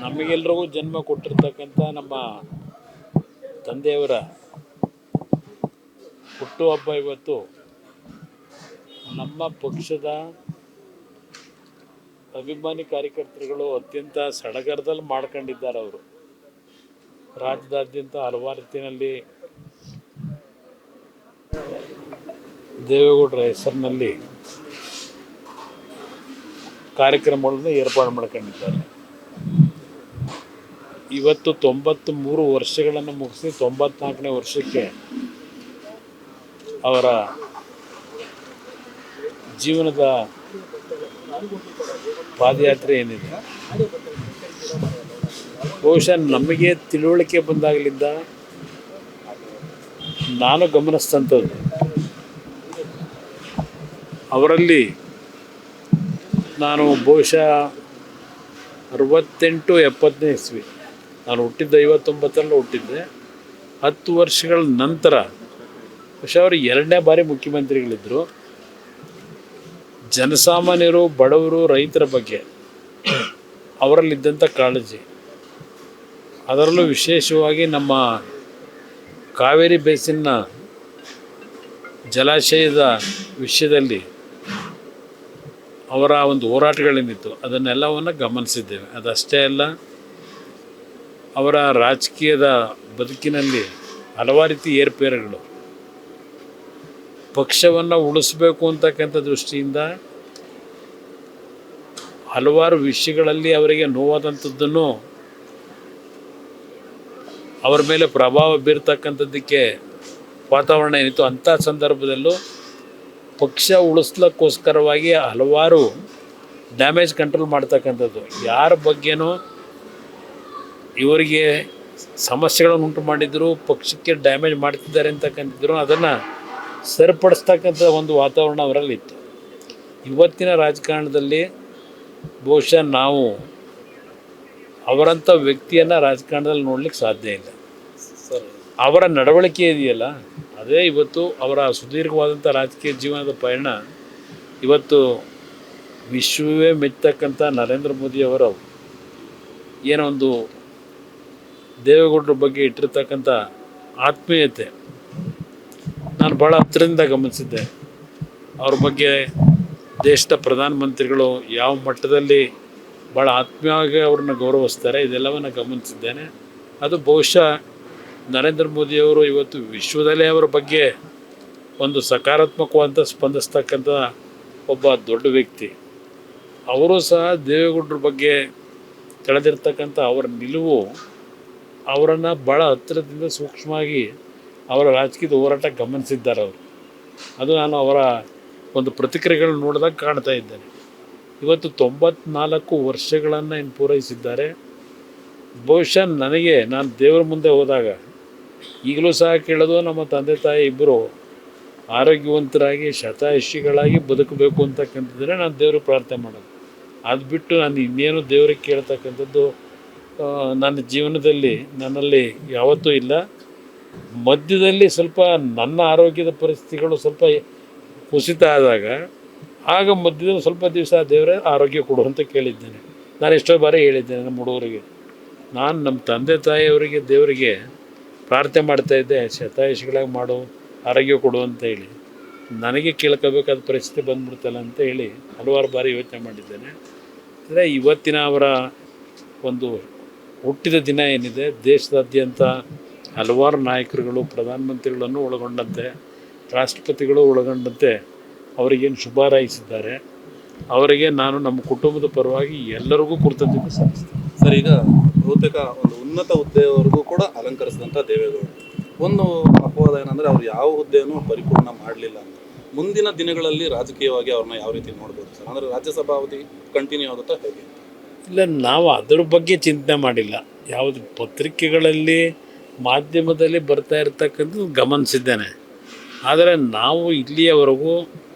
ನಮಗೆಲ್ಲರಿಗೂ ಜನ್ಮ ಕೊಟ್ಟಿರ್ತಕ್ಕಂಥ ನಮ್ಮ ತಂದೆಯವರ ಹುಟ್ಟುಹಬ್ಬ ಇವತ್ತು. ನಮ್ಮ ಪಕ್ಷದ ಅಭಿಮಾನಿ ಕಾರ್ಯಕರ್ತರುಗಳು ಅತ್ಯಂತ ಸಡಗರದಲ್ಲಿ ಮಾಡ್ಕೊಂಡಿದ್ದಾರೆ. ಅವರು ರಾಜ್ಯದಾದ್ಯಂತ ಹಲವಾರು ರೀತಿಯಲ್ಲಿ ದೇವೇಗೌಡರ ಹೆಸರಿನಲ್ಲಿ ಕಾರ್ಯಕ್ರಮಗಳನ್ನು ಏರ್ಪಾಡು ಮಾಡ್ಕೊಂಡಿದ್ದಾರೆ. ಇವತ್ತು 93 ವರ್ಷಗಳನ್ನು ಮುಗಿಸಿ 94ನೇ ವರ್ಷಕ್ಕೆ ಅವರ ಜೀವನದ ಪಾದಯಾತ್ರೆ ಏನಿದೆ, ಬಹುಶಃ ನಮಗೆ ತಿಳುವಳಿಕೆ ಬಂದಾಗಲಿಂದ ನಾನು ಗಮನಿಸಿದಂಥದ್ದು, ಅವರಲ್ಲಿ ನಾನು ಬಹುಶಃ 68-70ನೇ ಇಸ್ವಿ, ನಾನು ಹುಟ್ಟಿದ್ದು 59ರಲ್ಲಿ ಹುಟ್ಟಿದ್ದೆ. 10 ವರ್ಷಗಳ ನಂತರ ಬಹುಶಃ ಅವರು 2ನೇ ಬಾರಿ ಮುಖ್ಯಮಂತ್ರಿಗಳಿದ್ದರು. ಜನಸಾಮಾನ್ಯರು, ಬಡವರು, ರೈತರ ಬಗ್ಗೆ ಅವರಲ್ಲಿದ್ದಂಥ ಕಾಳಜಿ, ಅದರಲ್ಲೂ ವಿಶೇಷವಾಗಿ ನಮ್ಮ ಕಾವೇರಿ ಬೇಸಿನ್ನ ಜಲಾಶಯದ ವಿಷಯದಲ್ಲಿ ಅವರ ಒಂದು ಹೋರಾಟಗಳೇನಿತ್ತು ಅದನ್ನೆಲ್ಲವನ್ನು ಗಮನಿಸಿದ್ದೇವೆ. ಅದಷ್ಟೇ ಅಲ್ಲ, ಅವರ ರಾಜಕೀಯದ ಬದುಕಿನಲ್ಲಿ ಹಲವಾರು ರೀತಿ ಏರ್ಪೇರುಗಳು, ಪಕ್ಷವನ್ನು ಉಳಿಸಬೇಕು ಅಂತಕ್ಕಂಥ ದೃಷ್ಟಿಯಿಂದ ಹಲವಾರು ವಿಷಯಗಳಲ್ಲಿ ಅವರಿಗೆ ನೋವಾದಂಥದ್ದನ್ನು ಅವರ ಮೇಲೆ ಪ್ರಭಾವ ಬೀರ್ತಕ್ಕಂಥದ್ದಕ್ಕೆ ವಾತಾವರಣ ಏನಿತ್ತು, ಅಂಥ ಸಂದರ್ಭದಲ್ಲೂ ಪಕ್ಷ ಉಳಿಸ್ಲಿಕ್ಕೋಸ್ಕರವಾಗಿ ಹಲವಾರು ಡ್ಯಾಮೇಜ್ ಕಂಟ್ರೋಲ್ ಮಾಡ್ತಕ್ಕಂಥದ್ದು, ಯಾರ ಬಗ್ಗೆನೂ ಇವರಿಗೆ ಸಮಸ್ಯೆಗಳನ್ನು ಉಂಟು ಮಾಡಿದ್ರು, ಪಕ್ಷಕ್ಕೆ ಡ್ಯಾಮೇಜ್ ಮಾಡ್ತಿದ್ದಾರೆ ಅಂತಕ್ಕಂಥದ್ರು ಅದನ್ನು ಸರಿಪಡಿಸ್ತಕ್ಕಂಥ ಒಂದು ವಾತಾವರಣ ಅವರಲ್ಲಿತ್ತು. ಇವತ್ತಿನ ರಾಜಕಾರಣದಲ್ಲಿ ಬಹುಶಃ ನಾವು ಅವರಂಥ ವ್ಯಕ್ತಿಯನ್ನು ರಾಜಕಾರಣದಲ್ಲಿ ನೋಡ್ಲಿಕ್ಕೆ ಸಾಧ್ಯ ಇಲ್ಲ. ಅವರ ನಡವಳಿಕೆ ಇದೆಯಲ್ಲ, ಅದೇ ಇವತ್ತು ಅವರ ಸುದೀರ್ಘವಾದಂಥ ರಾಜಕೀಯ ಜೀವನದ ಪಯಣ ಇವತ್ತು ವಿಶ್ವವೇ ಮೆಚ್ಚತಕ್ಕಂಥ ನರೇಂದ್ರ ಮೋದಿಯವರ ಏನೋ ಒಂದು ದೇವೇಗೌಡರ ಬಗ್ಗೆ ಇಟ್ಟಿರ್ತಕ್ಕಂಥ ಆತ್ಮೀಯತೆ ನಾನು ಭಾಳ ಹತ್ತಿರದಿಂದ ಗಮನಿಸಿದ್ದೆ. ಅವ್ರ ಬಗ್ಗೆ ದೇಶದ ಪ್ರಧಾನಮಂತ್ರಿಗಳು ಯಾವ ಮಟ್ಟದಲ್ಲಿ ಭಾಳ ಆತ್ಮೀಯವಾಗಿ ಅವ್ರನ್ನ ಗೌರವಿಸ್ತಾರೆ, ಇದೆಲ್ಲವನ್ನು ಗಮನಿಸಿದ್ದೇನೆ. ಅದು ಬಹುಶಃ ನರೇಂದ್ರ ಮೋದಿಯವರು ಇವತ್ತು ವಿಶ್ವದಲ್ಲೇ ಅವರ ಬಗ್ಗೆ ಒಂದು ಸಕಾರಾತ್ಮಕವಾದಂಥ ಸ್ಪಂದಿಸ್ತಕ್ಕಂಥ ಒಬ್ಬ ದೊಡ್ಡ ವ್ಯಕ್ತಿ. ಅವರು ಸಹ ದೇವೇಗೌಡರ ಬಗ್ಗೆ ತಿಳಿದಿರ್ತಕ್ಕಂಥ ಅವರ ನಿಲುವು ಅವರನ್ನು ಭಾಳ ಹತ್ತಿರದಿಂದ ಸೂಕ್ಷ್ಮವಾಗಿ ಅವರ ರಾಜಕೀಯದ ಹೋರಾಟ ಗಮನಿಸಿದ್ದಾರೆ ಅವರು. ಅದು ನಾನು ಅವರ ಒಂದು ಪ್ರತಿಕ್ರಿಯೆಗಳನ್ನು ನೋಡಿದಾಗ ಕಾಣ್ತಾ ಇದ್ದೇನೆ. ಇವತ್ತು 94 ವರ್ಷಗಳನ್ನು ಏನು ಪೂರೈಸಿದ್ದಾರೆ. ಬಹುಶಃ ನನಗೆ, ನಾನು ದೇವರ ಮುಂದೆ ಹೋದಾಗ ಈಗಲೂ ಸಹ ಕೇಳೋದು, ನಮ್ಮ ತಂದೆ ತಾಯಿ ಇಬ್ಬರು ಆರೋಗ್ಯವಂತರಾಗಿ ಶತಾಯುಷಿಗಳಾಗಿ ಬದುಕಬೇಕು ಅಂತಕ್ಕಂಥದ್ದರೆ ನಾನು ದೇವ್ರಿಗೆ ಪ್ರಾರ್ಥನೆ ಮಾಡೋದು. ಅದು ಬಿಟ್ಟು ನಾನು ಇನ್ನೇನು ದೇವ್ರಿಗೆ ಕೇಳ್ತಕ್ಕಂಥದ್ದು ನನ್ನ ಜೀವನದಲ್ಲಿ ನನ್ನಲ್ಲಿ ಯಾವತ್ತೂ ಇಲ್ಲ. ಮಧ್ಯದಲ್ಲಿ ಸ್ವಲ್ಪ ನನ್ನ ಆರೋಗ್ಯದ ಪರಿಸ್ಥಿತಿಗಳು ಸ್ವಲ್ಪ ಕುಸಿತ ಆದಾಗ ಆಗ ಮಧ್ಯದಲ್ಲಿ ಸ್ವಲ್ಪ ದಿವಸ ದೇವರೇ ಆರೋಗ್ಯ ಕೊಡು ಅಂತ ಕೇಳಿದ್ದೇನೆ. ನಾನು ಎಷ್ಟೋ ಬಾರಿ ಹೇಳಿದ್ದೇನೆ ನಮ್ಮ ಹುಡುಗರಿಗೆ, ನಾನು ನಮ್ಮ ತಂದೆ ತಾಯಿಯವರಿಗೆ ದೇವರಿಗೆ ಪ್ರಾರ್ಥನೆ ಮಾಡ್ತಾಯಿದ್ದೆ, ಶತಾಯುಷಿಗಳಾಗಿ ಮಾಡು, ಆರೋಗ್ಯ ಕೊಡು ಅಂತ ಹೇಳಿ. ನನಗೆ ಕೇಳ್ಕೋಬೇಕಾದ ಪರಿಸ್ಥಿತಿ ಬಂದ್ಬಿಡ್ತಲ್ಲ ಅಂತ ಹೇಳಿ ಹಲವಾರು ಬಾರಿ ಯೋಚನೆ ಮಾಡಿದ್ದೇನೆ. ಅಂದರೆ ಇವತ್ತಿನ ಅವರ ಒಂದು ಹುಟ್ಟಿದ ದಿನ ಏನಿದೆ, ದೇಶದಾದ್ಯಂತ ಹಲವಾರು ನಾಯಕರುಗಳು, ಪ್ರಧಾನಮಂತ್ರಿಗಳನ್ನು ಒಳಗೊಂಡಂತೆ, ರಾಷ್ಟ್ರಪತಿಗಳು ಒಳಗೊಂಡಂತೆ ಅವರಿಗೇನು ಶುಭ ಹಾರೈಸಿದ್ದಾರೆ, ಅವರಿಗೆ ನಾನು ನಮ್ಮ ಕುಟುಂಬದ ಪರವಾಗಿ ಎಲ್ಲರಿಗೂ ಕೃತಜ್ಞತೆ ಸಲ್ಲಿಸ್ತೇನೆ. ಸರ್, ಈಗ ಬಹುತೇಕ ಒಂದು ಉನ್ನತ ಹುದ್ದೆಯವರೆಗೂ ಕೂಡ ಅಲಂಕರಿಸಿದಂಥ ದೇವೇಗೌಡರು, ಒಂದು ಅಪವಾದ ಏನಂದರೆ ಅವ್ರು ಯಾವ ಹುದ್ದೆಯನ್ನು ಪರಿಪೂರ್ಣ ಮಾಡಲಿಲ್ಲ ಅಂತ. ಮುಂದಿನ ದಿನಗಳಲ್ಲಿ ರಾಜಕೀಯವಾಗಿ ಅವ್ರನ್ನ ಯಾವ ರೀತಿ ನೋಡ್ಬೋದು ಸರ್? ಅಂದರೆ ರಾಜ್ಯಸಭಾ ಅವಧಿ ಕಂಟಿನ್ಯೂ ಆಗುತ್ತಾ ಹೇಗೆ? ಇಲ್ಲ, ನಾವು ಅದ್ರ ಬಗ್ಗೆ ಚಿಂತನೆ ಮಾಡಿಲ್ಲ. ಯಾವುದು ಪತ್ರಿಕೆಗಳಲ್ಲಿ ಮಾಧ್ಯಮದಲ್ಲಿ ಬರ್ತಾ ಇರ್ತಕ್ಕಂಥದ್ದು ಗಮನಿಸಿದ್ದೇನೆ. ಆದರೆ ನಾವು ಇಲ್ಲಿಯವರೆಗೂ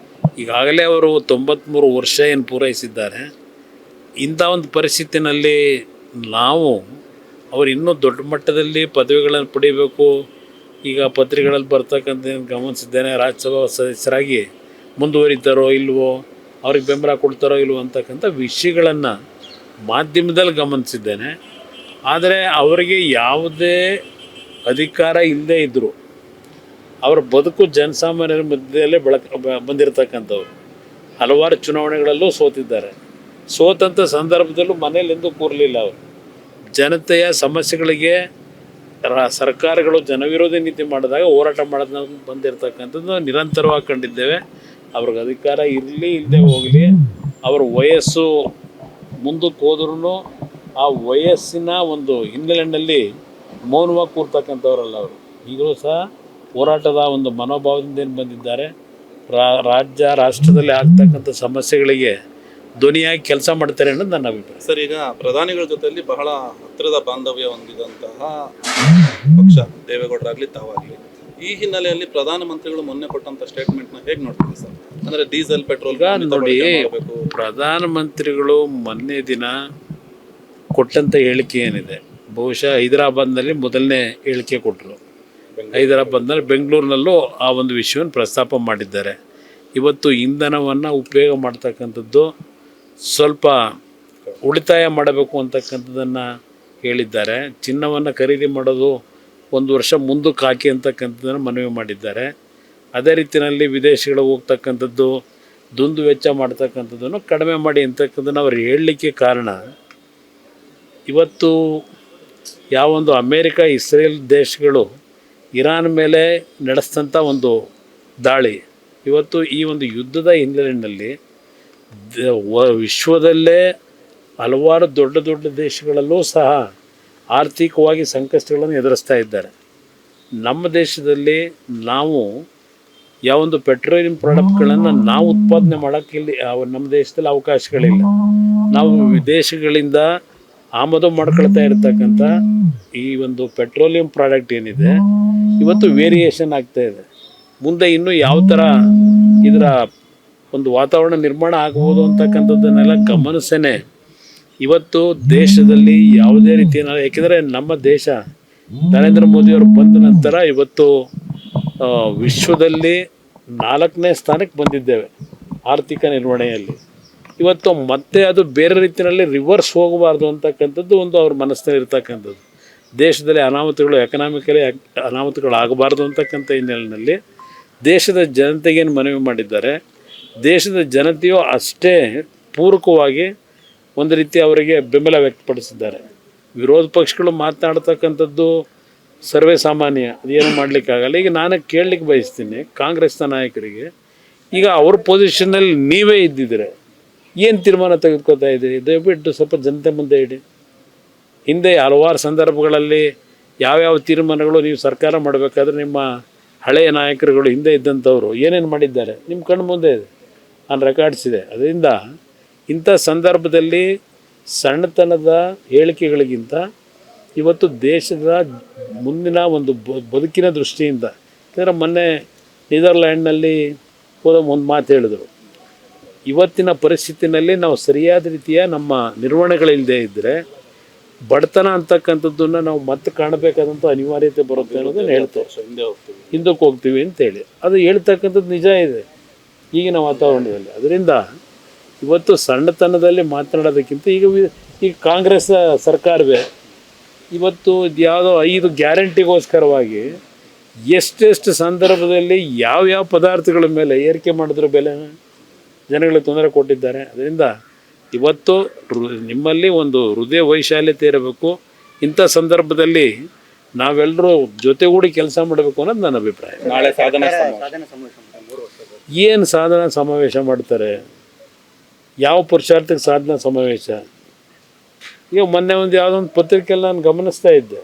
ಈಗಾಗಲೇ ಅವರು 93 ವರ್ಷ ಏನು ಪೂರೈಸಿದ್ದಾರೆ. ಇಂಥ ಒಂದು ಪರಿಸ್ಥಿತಿನಲ್ಲಿ ನಾವು ಅವರು ಇನ್ನೂ ದೊಡ್ಡ ಮಟ್ಟದಲ್ಲಿ ಪದವಿಗಳನ್ನು ಪಡಿಬೇಕು, ಈಗ ಪತ್ರಿಕೆಗಳಲ್ಲಿ ಬರ್ತಕ್ಕಂಥ ಗಮನಿಸಿದ್ದೇನೆ, ರಾಜ್ಯಸಭಾ ಸದಸ್ಯರಾಗಿ ಮುಂದುವರಿತಾರೋ ಇಲ್ವೋ, ಅವ್ರಿಗೆ ಬೆಂಬಲ ಕೊಡ್ತಾರೋ ಇಲ್ವೋ ಅಂತಕ್ಕಂಥ ವಿಷಯಗಳನ್ನು ಮಾಧ್ಯಮದಲ್ಲಿ ಗಮನಿಸಿದ್ದೇನೆ. ಆದರೆ ಅವರಿಗೆ ಯಾವುದೇ ಅಧಿಕಾರ ಇಲ್ಲದೇ ಇದ್ದರು ಅವರ ಬದುಕು ಜನಸಾಮಾನ್ಯರ ಮಧ್ಯದಲ್ಲೇ ಬಂದಿರತಕ್ಕಂಥವ್ರು. ಹಲವಾರು ಚುನಾವಣೆಗಳಲ್ಲೂ ಸೋತಿದ್ದಾರೆ. ಸೋತಂಥ ಸಂದರ್ಭದಲ್ಲೂ ಮನೇಲೆಂದೂ ಕೂರಲಿಲ್ಲ ಅವರು. ಜನತೆಯ ಸಮಸ್ಯೆಗಳಿಗೆ ಸರ್ಕಾರಗಳು ಜನವಿರೋಧಿ ನೀತಿ ಮಾಡಿದಾಗ ಹೋರಾಟ ಮಾಡೋದನ್ನ ಬಂದಿರತಕ್ಕಂಥದ್ದು ನಿರಂತರವಾಗಿ ಕಂಡಿದ್ದೇವೆ. ಅವ್ರಿಗೆ ಅಧಿಕಾರ ಇರಲಿ ಇಲ್ಲದೆ ಹೋಗಲಿ, ಅವ್ರ ವಯಸ್ಸು ಮುಂದಕ್ಕೆ ಹೋದ್ರೂ ಆ ವಯಸ್ಸಿನ ಒಂದು ಹಿನ್ನೆಲೆಯಲ್ಲಿ ಮೌನವಾಗಿ ಕೂರ್ತಕ್ಕಂಥವ್ರಲ್ಲ ಅವರು. ಈಗಲೂ ಸಹ ಹೋರಾಟದ ಒಂದು ಮನೋಭಾವದಿಂದ ಏನು ಬಂದಿದ್ದಾರೆ. ರಾಷ್ಟ್ರದಲ್ಲಿ ಆಗ್ತಕ್ಕಂಥ ಸಮಸ್ಯೆಗಳಿಗೆ ಧ್ವನಿಯಾಗಿ ಕೆಲಸ ಮಾಡ್ತಾರೆ ಅನ್ನೋದು ನನ್ನ ಅಭಿಪ್ರಾಯ. ಸರ್, ಈಗ ಪ್ರಧಾನಿಗಳ ಜೊತೆಯಲ್ಲಿ ಬಹಳ ಹತ್ತಿರದ ಬಾಂಧವ್ಯ ಹೊಂದಿದಂತಹ ಪಕ್ಷ ದೇವೇಗೌಡರಾಗಲಿ ತಾವಾಗಲಿ, ಈ ಹಿನ್ನೆಲೆಯಲ್ಲಿ ಪ್ರಧಾನಮಂತ್ರಿಗಳು ಮೊನ್ನೆ ಕೊಟ್ಟಂತ ಸ್ಟೇಟ್ಮೆಂಟ್ನ ಹೇಗೆ ನೋಡ್ತೀವಿ ಸರ್? ಅಂದರೆ ಡೀಸೆಲ್ ಪೆಟ್ರೋಲ್ ನೋಡಿ, ಪ್ರಧಾನಮಂತ್ರಿಗಳು ಮೊನ್ನೆ ದಿನ ಕೊಟ್ಟಂಥ ಹೇಳಿಕೆ ಏನಿದೆ, ಬಹುಶಃ ಹೈದರಾಬಾದ್ನಲ್ಲಿ ಮೊದಲನೇ ಹೇಳಿಕೆ ಕೊಟ್ಟರು. ಹೈದರಾಬಾದ್ನಲ್ಲಿ, ಬೆಂಗಳೂರಿನಲ್ಲೂ ಆ ಒಂದು ವಿಷಯವನ್ನು ಪ್ರಸ್ತಾಪ ಮಾಡಿದ್ದಾರೆ. ಇವತ್ತು ಇಂಧನವನ್ನು ಉಪಯೋಗ ಮಾಡ್ತಕ್ಕಂಥದ್ದು ಸ್ವಲ್ಪ ಉಳಿತಾಯ ಮಾಡಬೇಕು ಅಂತಕ್ಕಂಥದ್ದನ್ನು ಹೇಳಿದ್ದಾರೆ. ಚಿನ್ನವನ್ನು ಖರೀದಿ ಮಾಡೋದು 1 ವರ್ಷ ಮುಂದಕ್ಕೆ ಹಾಕಿ ಅಂತಕ್ಕಂಥದ್ದನ್ನು ಮನವಿ ಮಾಡಿದ್ದಾರೆ. ಅದೇ ರೀತಿಯಲ್ಲಿ ವಿದೇಶಗಳಿಗೆ ಹೋಗ್ತಕ್ಕಂಥದ್ದು, ದುಂದು ವೆಚ್ಚ ಮಾಡ್ತಕ್ಕಂಥದ್ದನ್ನು ಕಡಿಮೆ ಮಾಡಿ ಅಂತಕ್ಕಂಥದ್ದನ್ನು ಅವ್ರು ಹೇಳಲಿಕ್ಕೆ ಕಾರಣ, ಇವತ್ತು ಯಾವೊಂದು ಅಮೇರಿಕ, ಇಸ್ರೇಲ್ ದೇಶಗಳು ಇರಾನ್ ಮೇಲೆ ನಡೆಸಿದಂಥ ಒಂದು ದಾಳಿ, ಇವತ್ತು ಈ ಒಂದು ಯುದ್ಧದ ಹಿನ್ನೆಲೆಯಲ್ಲಿ ವಿಶ್ವದಲ್ಲೇ ಹಲವಾರು ದೊಡ್ಡ ದೊಡ್ಡ ದೇಶಗಳಲ್ಲೂ ಸಹ ಆರ್ಥಿಕವಾಗಿ ಸಂಕಷ್ಟಗಳನ್ನು ಎದುರಿಸ್ತಾ ಇದ್ದಾರೆ. ನಮ್ಮ ದೇಶದಲ್ಲಿ ನಾವು ಯಾವೊಂದು ಪೆಟ್ರೋಲಿಯಂ ಪ್ರಾಡಕ್ಟ್ಗಳನ್ನು ನಾವು ಉತ್ಪಾದನೆ ಮಾಡೋಕ್ಕೆ ಇಲ್ಲಿ ನಮ್ಮ ದೇಶದಲ್ಲಿ ಅವಕಾಶಗಳಿಲ್ಲ. ನಾವು ವಿದೇಶಗಳಿಂದ ಆಮದು ಮಾಡ್ಕೊಳ್ತಾ ಇರತಕ್ಕಂಥ ಈ ಒಂದು ಪೆಟ್ರೋಲಿಯಂ ಪ್ರಾಡಕ್ಟ್ ಏನಿದೆ, ಇವತ್ತು ವೇರಿಯೇಷನ್ ಆಗ್ತಾ ಇದೆ. ಮುಂದೆ ಇನ್ನೂ ಯಾವ ಥರ ಇದರ ಒಂದು ವಾತಾವರಣ ನಿರ್ಮಾಣ ಆಗ್ಬೋದು ಅಂತಕ್ಕಂಥದ್ದನ್ನೆಲ್ಲ ಗಮನಿಸೇನೆ ಇವತ್ತು ದೇಶದಲ್ಲಿ ಯಾವುದೇ ರೀತಿಯ, ಏಕೆಂದರೆ ನಮ್ಮ ದೇಶ ನರೇಂದ್ರ ಮೋದಿಯವರು ಬಂದ ನಂತರ ಇವತ್ತು ವಿಶ್ವದಲ್ಲಿ 4ನೇ ಸ್ಥಾನಕ್ಕೆ ಬಂದಿದ್ದೇವೆ ಆರ್ಥಿಕ ನಿರ್ವಹಣೆಯಲ್ಲಿ. ಇವತ್ತು ಮತ್ತೆ ಅದು ಬೇರೆ ರೀತಿಯಲ್ಲಿ ರಿವರ್ಸ್ ಹೋಗಬಾರ್ದು ಅಂತಕ್ಕಂಥದ್ದು ಒಂದು ಅವ್ರ ಮನಸ್ಸಿನಲ್ಲಿ ಇರ್ತಕ್ಕಂಥದ್ದು. ದೇಶದಲ್ಲಿ ಅನಾಹುತಗಳು, ಎಕನಾಮಿಕಲಿ ಅನಾಹುತಗಳು ಆಗಬಾರ್ದು ಅಂತಕ್ಕಂಥ ಹಿನ್ನೆಲೆಯಲ್ಲಿ ದೇಶದ ಜನತೆಗೇನು ಮನವಿ ಮಾಡಿದ್ದಾರೆ, ದೇಶದ ಜನತೆಯು ಅಷ್ಟೇ ಪೂರಕವಾಗಿ ಒಂದು ರೀತಿ ಅವರಿಗೆ ಬೆಂಬಲ ವ್ಯಕ್ತಪಡಿಸಿದ್ದಾರೆ. ವಿರೋಧ ಪಕ್ಷಗಳು ಮಾತನಾಡ್ತಕ್ಕಂಥದ್ದು ಸರ್ವೇ ಸಾಮಾನ್ಯ, ಅದೇನು ಮಾಡಲಿಕ್ಕಾಗಲ್ಲ. ಈಗ ನಾನು ಕೇಳಲಿಕ್ಕೆ ಬಯಸ್ತೀನಿ ಕಾಂಗ್ರೆಸ್ನ ನಾಯಕರಿಗೆ, ಈಗ ಅವ್ರ ಪೊಸಿಷನ್ನಲ್ಲಿ ನೀವೇ ಇದ್ದಿದ್ರೆ ಏನು ತೀರ್ಮಾನ ತೆಗೆದುಕೊಳ್ತಾ ಇದ್ದೀರಿ? ದಯವಿಟ್ಟು ಸ್ವಲ್ಪ ಜನತೆ ಮುಂದೆ ಇಡಿ. ಹಿಂದೆ ಹಲವಾರು ಸಂದರ್ಭಗಳಲ್ಲಿ ಯಾವ್ಯಾವ ತೀರ್ಮಾನಗಳು ನೀವು ಸರ್ಕಾರ ಮಾಡಬೇಕಾದ್ರೆ ನಿಮ್ಮ ಹಳೆಯ ನಾಯಕರುಗಳು ಹಿಂದೆ ಇದ್ದಂಥವ್ರು ಏನೇನು ಮಾಡಿದ್ದಾರೆ ನಿಮ್ಮ ಕಣ್ಣು ಮುಂದೆ ಇದೆ, ನಾನು ರೆಕಾರ್ಡ್ಸ್ ಇದೆ. ಅದರಿಂದ ಇಂಥ ಸಂದರ್ಭದಲ್ಲಿ ಸಣ್ಣತನದ ಹೇಳಿಕೆಗಳಿಗಿಂತ ಇವತ್ತು ದೇಶದ ಮುಂದಿನ ಒಂದು ಬದುಕಿನ ದೃಷ್ಟಿಯಿಂದ, ಯಾಕಂದರೆ ಮೊನ್ನೆ ನೆದರ್ಲ್ಯಾಂಡ್ನಲ್ಲಿ ಹೋದ ಒಂದು ಮಾತು ಹೇಳಿದರು, ಇವತ್ತಿನ ಪರಿಸ್ಥಿತಿನಲ್ಲಿ ನಾವು ಸರಿಯಾದ ರೀತಿಯ ನಮ್ಮ ನಿರ್ವಹಣೆಗಳಿಲ್ಲದೆ ಇದ್ದರೆ ಬಡತನ ಅಂತಕ್ಕಂಥದ್ದನ್ನು ನಾವು ಮತ್ತೆ ಕಾಣಬೇಕಾದಂಥ ಅನಿವಾರ್ಯತೆ ಬರುತ್ತೆ ಅನ್ನೋದನ್ನು ಹೇಳ್ತೇವೆ. ಹಿಂದಕ್ಕೆ ಹೋಗ್ತೀವಿ ಅಂತೇಳಿ ಅದು ಹೇಳ್ತಕ್ಕಂಥದ್ದು ನಿಜ ಇದೆ ಈಗಿನ ವಾತಾವರಣದಲ್ಲಿ. ಅದರಿಂದ ಇವತ್ತು ಸಣ್ಣತನದಲ್ಲಿ ಮಾತನಾಡೋದಕ್ಕಿಂತ ಈಗ ಕಾಂಗ್ರೆಸ್ ಸರ್ಕಾರವೇ ಇವತ್ತು ಯಾವುದೋ 5 ಗ್ಯಾರಂಟಿಗೋಸ್ಕರವಾಗಿ ಎಷ್ಟೆಷ್ಟು ಸಂದರ್ಭದಲ್ಲಿ ಯಾವ್ಯಾವ ಪದಾರ್ಥಗಳ ಮೇಲೆ ಏರಿಕೆ ಮಾಡಿದ್ರು ಬೆಲೆ ಜನಗಳಿಗೆ ತೊಂದರೆ ಕೊಟ್ಟಿದ್ದಾರೆ. ಅದರಿಂದ ಇವತ್ತು ನಿಮ್ಮಲ್ಲಿ ಒಂದು ಹೃದಯ ವೈಶಾಲ್ಯತೆ ಇರಬೇಕು. ಇಂಥ ಸಂದರ್ಭದಲ್ಲಿ ನಾವೆಲ್ಲರೂ ಜೊತೆಗೂಡಿ ಕೆಲಸ ಮಾಡಬೇಕು ಅನ್ನೋದು ನನ್ನ ಅಭಿಪ್ರಾಯ. ನಾಳೆ ಏನು ಸಾಧನಾ ಸಮಾವೇಶ ಮಾಡ್ತಾರೆ? ಯಾವ ಪುರುಷಾರ್ಥಕ್ಕೆ ಸಾಧನಾ ಸಮಾವೇಶ? ಈಗ ಮೊನ್ನೆ ಒಂದು ಯಾವುದೊಂದು ಪತ್ರಿಕೆಯಲ್ಲಿ ನಾನು ಗಮನಿಸ್ತಾ ಇದ್ದೆ,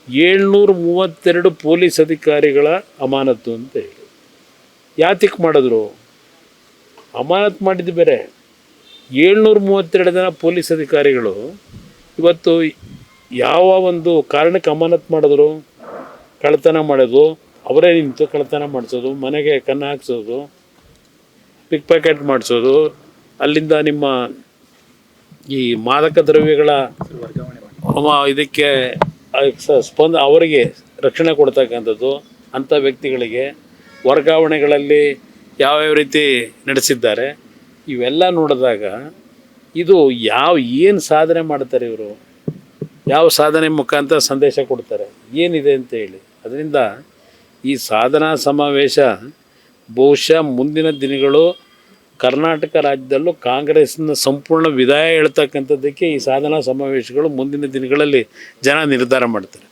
732 ಪೊಲೀಸ್ ಅಧಿಕಾರಿಗಳ ಅಮಾನತು ಅಂತ ಹೇಳಿ. ಯಾತಕ್ಕೆ ಮಾಡಿದ್ರು? ಅಮಾನತು ಮಾಡಿದ್ದು ಬೇರೆ. 732 ಜನ ಪೊಲೀಸ್ ಅಧಿಕಾರಿಗಳು ಇವತ್ತು ಯಾವ ಒಂದು ಕಾರಣಕ್ಕೆ ಅಮಾನತು ಮಾಡಿದ್ರು? ಕಳ್ಳತನ ಮಾಡೋದು, ಅವರೇ ನಿಂತು ಕಳ್ಳತನ ಮಾಡಿಸೋದು, ಮನೆಗೆ ಕನ್ನ ಹಾಕ್ಸೋದು, ಪಿಕ್ ಪ್ಯಾಕೆಟ್ ಮಾಡಿಸೋದು, ಅಲ್ಲಿಂದ ನಿಮ್ಮ ಈ ಮಾದಕ ದ್ರವ್ಯಗಳ ಇದಕ್ಕೆ ಅವರಿಗೆ ರಕ್ಷಣೆ ಕೊಡ್ತಕ್ಕಂಥದ್ದು, ಅಂಥ ವ್ಯಕ್ತಿಗಳಿಗೆ ವರ್ಗಾವಣೆಗಳಲ್ಲಿ ಯಾವ್ಯಾವ ರೀತಿ ನಡೆಸಿದ್ದಾರೆ, ಇವೆಲ್ಲ ನೋಡಿದಾಗ ಇದು ಏನು ಸಾಧನೆ ಮಾಡ್ತಾರೆ ಇವರು? ಯಾವ ಸಾಧನೆ ಮುಖಾಂತರ ಸಂದೇಶ ಕೊಡ್ತಾರೆ ಏನಿದೆ ಅಂತ ಹೇಳಿ. ಅದರಿಂದ ಈ ಸಾಧನಾ ಸಮಾವೇಶ ಬಹುಶಃ ಮುಂದಿನ ದಿನಗಳು ಕರ್ನಾಟಕ ರಾಜ್ಯದಲ್ಲೂ ಕಾಂಗ್ರೆಸ್ನ ಸಂಪೂರ್ಣ ವಿದಾಯ ಹೇಳ್ತಕ್ಕಂಥದ್ದಕ್ಕೆ ಈ ಸಾಧನಾ ಸಮಾವೇಶಗಳು ಮುಂದಿನ ದಿನಗಳಲ್ಲಿ ಜನ ನಿರ್ಧಾರ ಮಾಡ್ತಾರೆ.